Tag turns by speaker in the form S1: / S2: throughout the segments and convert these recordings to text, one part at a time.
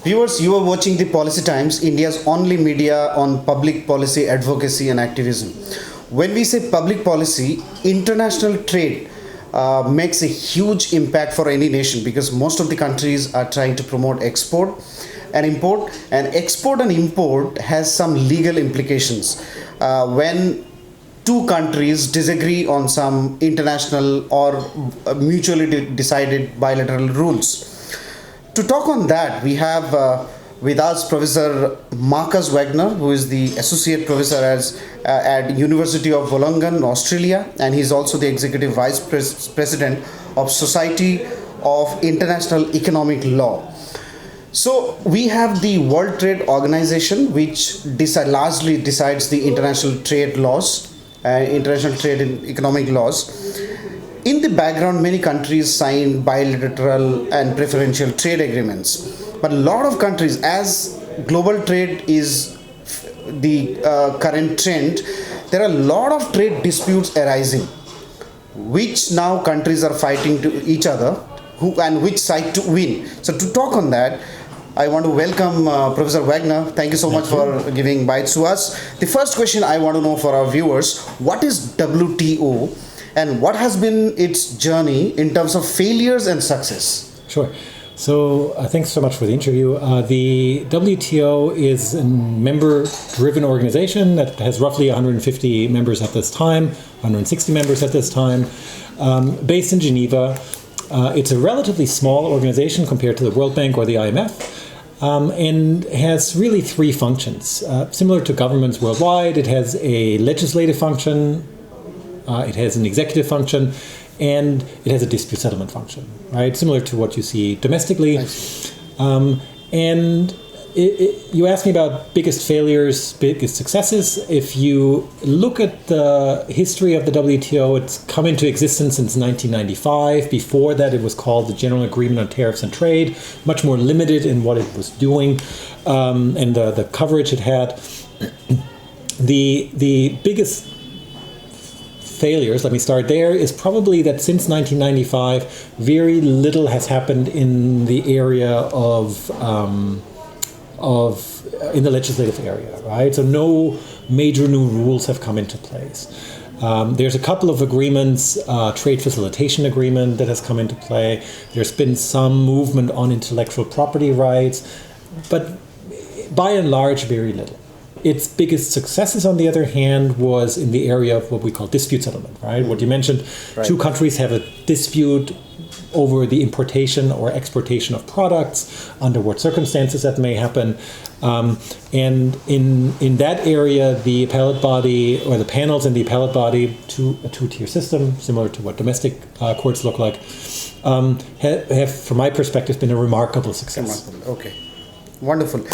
S1: Viewers, you are watching the Policy Times, India's only media on public policy advocacy and activism. When we say public policy, international trade makes a huge impact for any nation because most of the countries are trying to promote export and import, and export and import has some legal implications when two countries disagree on some international or mutually decided bilateral rules. To talk on that, we have with us Professor Markus Wagner, who is the Associate Professor at University of Wollongong, Australia, and he's also the Executive Vice President of Society of International Economic Law. So we have the World Trade Organization, which largely decides the international trade laws, international trade and economic laws. In the background, many countries sign bilateral and preferential trade agreements. But a lot of countries, as global trade is the current trend, there are a lot of trade disputes arising, which now countries are fighting to each other, who and which side to win. So to talk on that, I want to welcome Professor Wagner. Thank you so much for giving bites to us. The first question I want to know for our viewers, what is WTO and what has been its journey in terms of failures and success?
S2: Sure. So thanks so much for the interview. The WTO is a member-driven organization that has roughly 150 members at this time, 160 members at this time, based in Geneva. It's a relatively small organization compared to the World Bank or the IMF. And has really three functions. Similar to governments worldwide, it has a legislative function, it has an executive function, and it has a dispute settlement function, right? Similar to what you see domestically. And you asked me about biggest failures, biggest successes. If you look at the history of the WTO, it's come into existence since 1995. Before that, it was called the General Agreement on Tariffs and Trade, much more limited in what it was doing and the coverage it had. The biggest failures, let me start there, is probably that since 1995, very little has happened in the area of in the legislative area, right? So no major new rules have come into place. There's a couple of agreements, trade facilitation agreement that has come into play. There's been some movement on intellectual property rights, but by and large, very little. Its biggest successes, on the other hand, was in the area of what we call dispute settlement, right? What you mentioned, right. Two countries have a dispute over the importation or exportation of products, under what circumstances that may happen. And in that area, the appellate body, or the panels in the appellate body, a two-tier system, similar to what domestic courts look like, have, from my perspective, been a remarkable success.
S1: Remarkable. Okay, wonderful.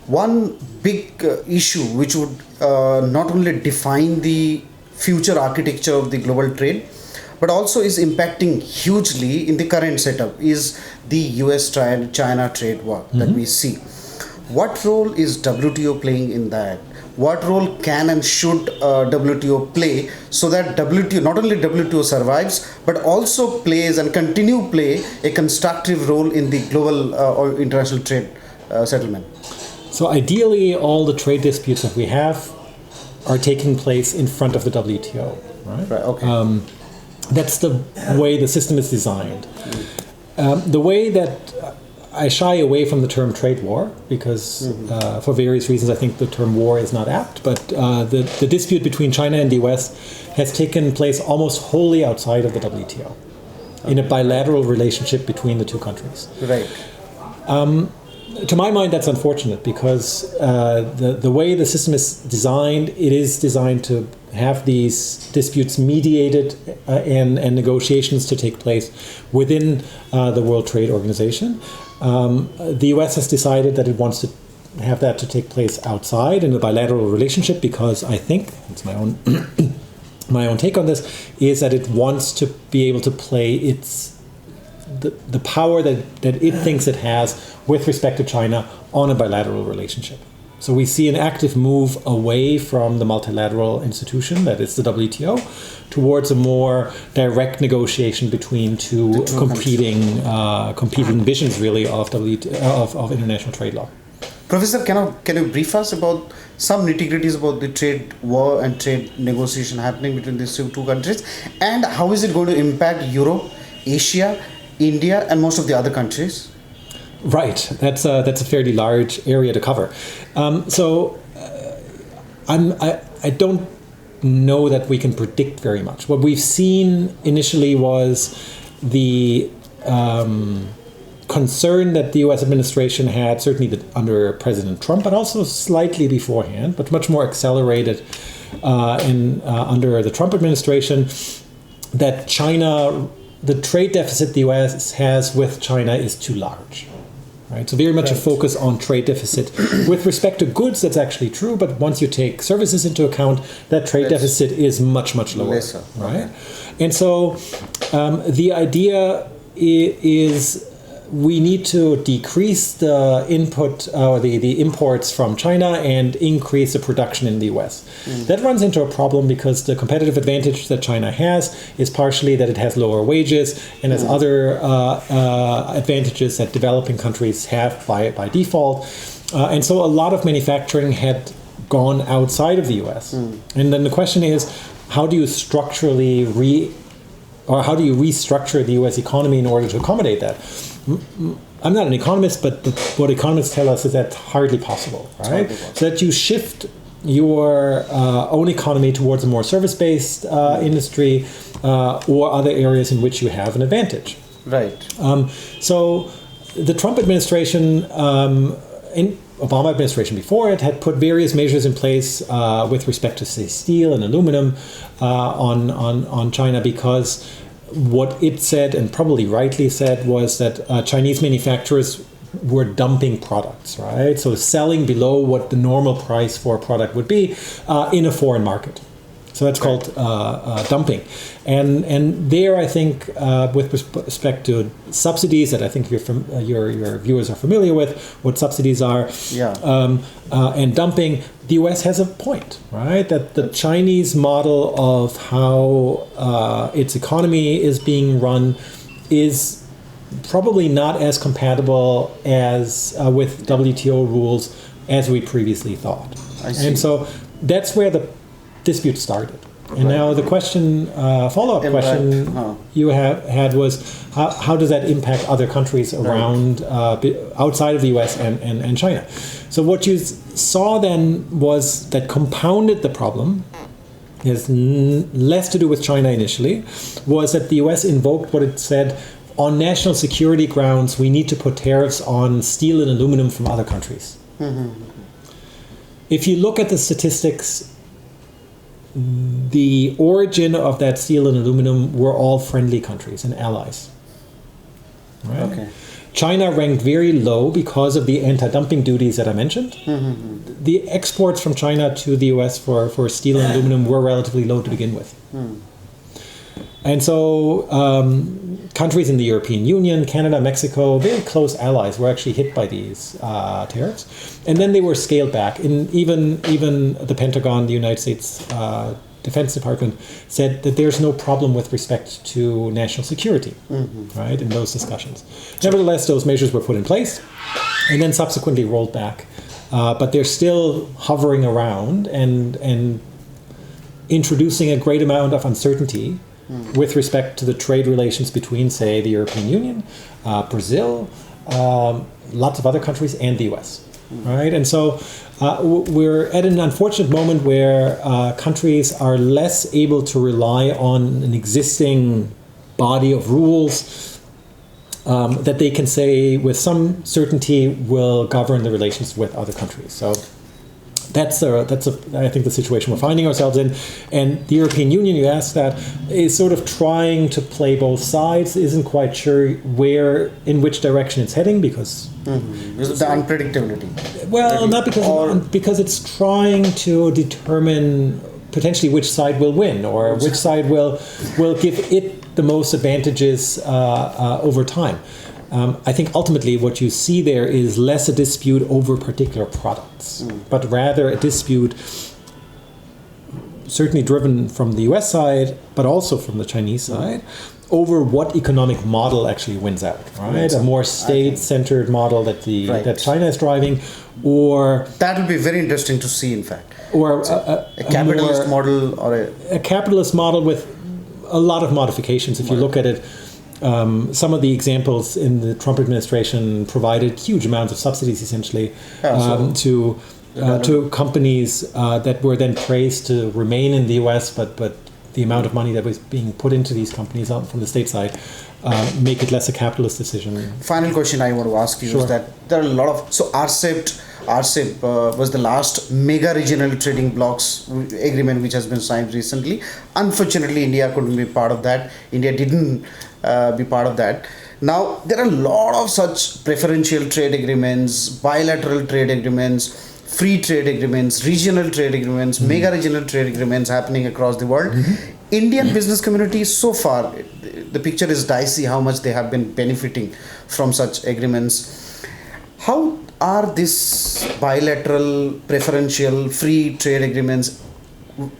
S1: One big issue which would not only define the future architecture of the global trade, but also is impacting hugely in the current setup is the US-China trade war that we see. What role is WTO playing in that? What role can and should WTO play so that WTO, not only WTO survives, but also plays and continue play a constructive role in the global or international trade settlement?
S2: So ideally, all the trade disputes that we have are taking place in front of the WTO, right?
S1: Right, okay.
S2: That's the way the system is designed. The way that I shy away from the term trade war, because for various reasons I think the term war is not apt, but the dispute between China and the US has taken place almost wholly outside of the WTO, in a bilateral relationship between the two countries.
S1: Right.
S2: To my mind, that's unfortunate because the way the system is designed, it is designed to have these disputes mediated and negotiations to take place within the World Trade Organization. The US has decided that it wants to have that to take place outside in a bilateral relationship because I think, it's my own my own take on this, is that it wants to be able to play the power that it thinks it has with respect to China on a bilateral relationship. So we see an active move away from the multilateral institution, that is the WTO, towards a more direct negotiation between two competing visions, really, of international trade law.
S1: Professor, can you brief us about some nitty-gritties about the trade war and trade negotiation happening between these two countries, and how is it going to impact Europe, Asia, India, and most of the other countries?
S2: Right, that's a fairly large area to cover. I don't know that we can predict very much. What we've seen initially was the concern that the U.S. administration had, certainly under President Trump, but also slightly beforehand, but much more accelerated under the Trump administration, that China, the trade deficit the U.S. has with China is too large. Right? So very much a focus on trade deficit. With respect to goods, that's actually true, but once you take services into account, that trade deficit is much, much lower.
S1: Lesser.
S2: Right? And so the idea is we need to decrease the input or the imports from China and increase the production in the US. That runs into a problem because the competitive advantage that China has is partially that it has lower wages and has other advantages that developing countries have by default. And so a lot of manufacturing had gone outside of the US. And then the question is, how do you restructure the US economy in order to accommodate that? I'm not an economist, but what economists tell us is that's hardly possible, right? So that you shift your own economy towards a more service-based industry or other areas in which you have an advantage.
S1: Right.
S2: So the Trump administration, in Obama administration before it, had put various measures in place with respect to, say, steel and aluminum on China, because what it said, and probably rightly said, was that Chinese manufacturers were dumping products, right? So selling below what the normal price for a product would be in a foreign market. So that's called dumping. And there, I think, with respect to subsidies, that I think your viewers are familiar with, what subsidies are, and dumping, the U.S. has a point, right? That the Chinese model of how its economy is being run is probably not as compatible as with WTO rules as we previously thought.
S1: I see.
S2: And so that's where the dispute started. And now the question, follow-up question you had was, how does that impact other countries around, outside of the US and China? So what you saw then was that compounded the problem, has less to do with China initially, was that the US invoked what it said, on national security grounds, we need to put tariffs on steel and aluminum from other countries. If you look at the statistics, the origin of that steel and aluminum were all friendly countries and allies. Right? Okay. China ranked very low because of the anti-dumping duties that I mentioned. The exports from China to the US for steel and aluminum were relatively low to begin with. And so countries in the European Union, Canada, Mexico, very close allies, were actually hit by these tariffs. And then they were scaled back. And even the Pentagon, the United States Defense Department, said that there's no problem with respect to national security, right, in those discussions. Nevertheless, those measures were put in place and then subsequently rolled back. But they're still hovering around and introducing a great amount of uncertainty with respect to the trade relations between, say, the European Union, Brazil, lots of other countries, and the US. Right? And so we're at an unfortunate moment where countries are less able to rely on an existing body of rules that they can say with some certainty will govern the relations with other countries. So that's I think the situation we're finding ourselves in. And the European Union, you asked that, is sort of trying to play both sides, isn't quite sure in which direction it's heading because
S1: the unpredictability.
S2: Well, not because it's trying to determine potentially which side will win or which side will give it the most advantages over time. I think ultimately what you see there is less a dispute over particular products, but rather a dispute certainly driven from the US side, but also from the Chinese side, over what economic model actually wins out, right? A more state-centered model that that China is driving, or
S1: that will be very interesting to see, in fact.
S2: Or
S1: a capitalist model, or
S2: a capitalist model with a lot of modifications. If you look at it, some of the examples in the Trump administration provided huge amounts of subsidies, essentially, to companies that were then praised to remain in the U.S., but the amount of money that was being put into these companies from the state side make it less a capitalist decision.
S1: Final question I want to ask you is that there are a lot of... So RCEP was the last mega regional trading blocks agreement which has been signed recently. Unfortunately, India couldn't be part of that. India didn't be part of that. Now, there are a lot of such preferential trade agreements, bilateral trade agreements, free trade agreements, regional trade agreements, mega regional trade agreements happening across the world. Indian business community, so far, the picture is dicey how much they have been benefiting from such agreements. How are these bilateral, preferential, free trade agreements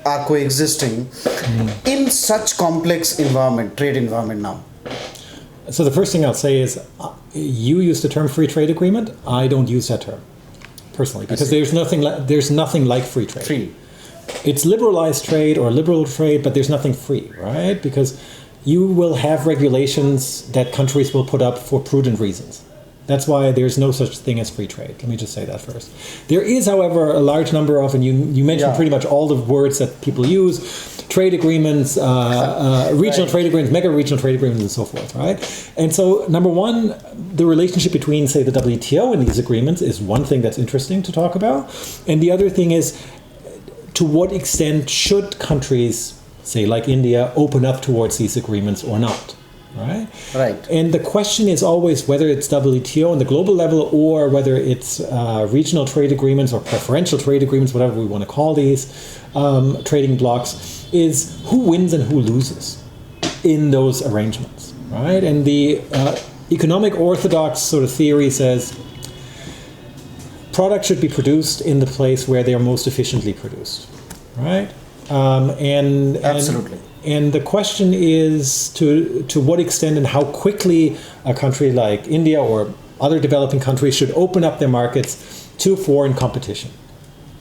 S1: are coexisting in such complex environment, trade environment now?
S2: So the first thing I'll say is, you use the term free trade agreement. I don't use that term personally, because there's nothing like free trade.
S1: Free.
S2: It's liberalized trade or liberal trade, but there's nothing free, right? Because you will have regulations that countries will put up for prudent reasons. That's why there's no such thing as free trade. Let me just say that first. There is, however, a large number of, and you mentioned pretty much all the words that people use, trade agreements, regional trade agreements, mega regional trade agreements, and so forth, right? And so, number one, the relationship between, say, the WTO and these agreements is one thing that's interesting to talk about. And the other thing is, to what extent should countries, say, like India, open up towards these agreements or not? Right? And the question is always whether it's WTO on the global level or whether it's regional trade agreements or preferential trade agreements, whatever we want to call these trading blocks, is who wins and who loses in those arrangements, right? And the economic orthodox sort of theory says products should be produced in the place where they are most efficiently produced, right?
S1: Absolutely.
S2: And the question is to what extent and how quickly a country like India or other developing countries should open up their markets to foreign competition.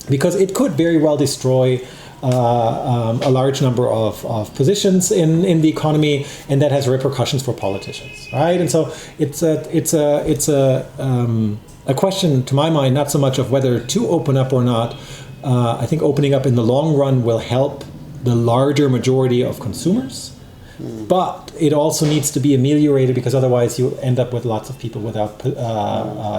S2: Because it could very well destroy a large number of positions in the economy, and that has repercussions for politicians, right? And so it's a question, to my mind, not so much of whether to open up or not. I think opening up in the long run will help the larger majority of consumers, but it also needs to be ameliorated, because otherwise you end up with lots of people without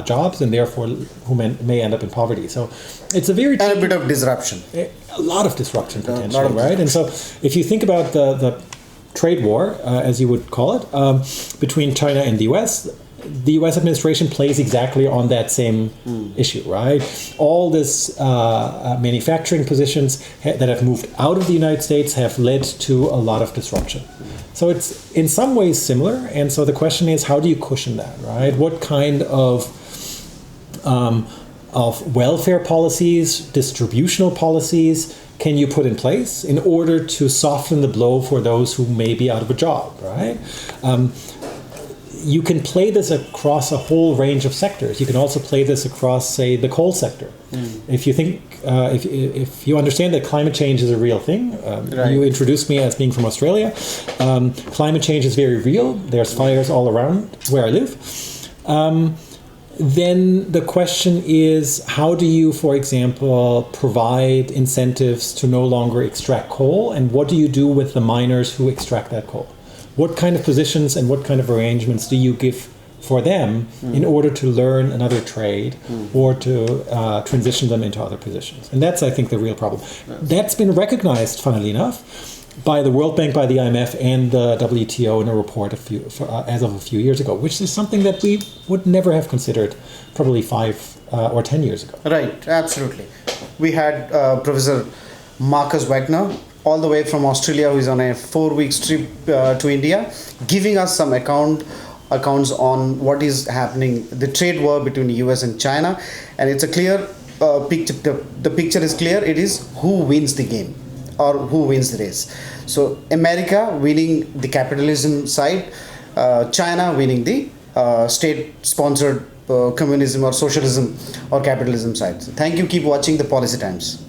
S2: jobs, and therefore who may end up in poverty. So it's a
S1: bit of disruption.
S2: A lot of disruption potentially, right? And so if you think about the trade war, as you would call it, between China and the US administration plays exactly on that same issue, right? All this manufacturing positions that have moved out of the United States have led to a lot of disruption. So it's in some ways similar, and so the question is, how do you cushion that, right? What kind of welfare policies, distributional policies can you put in place in order to soften the blow for those who may be out of a job, right? You can play this across a whole range of sectors. You can also play this across, say, the coal sector. If you think, if you understand that climate change is a real thing, you introduced me as being from Australia. Climate change is very real. There's fires all around where I live. Then the question is, how do you, for example, provide incentives to no longer extract coal, and what do you do with the miners who extract that coal? What kind of positions and what kind of arrangements do you give for them in order to learn another trade or to transition them into other positions? And that's, I think, the real problem. That's been recognized, funnily enough, by the World Bank, by the IMF, and the WTO in a report as of a few years ago, which is something that we would never have considered probably 5 or 10 years ago.
S1: Right, absolutely. We had Professor Markus Wagner, all the way from Australia, who is on a 4-week trip to India, giving us some account accounts on what is happening, the trade war between the US and China, and it's a clear picture. The picture is clear. It is who wins the game or who wins the race. So America winning the capitalism side, China winning the state-sponsored communism or socialism or capitalism side. So thank you. Keep watching the Policy Times.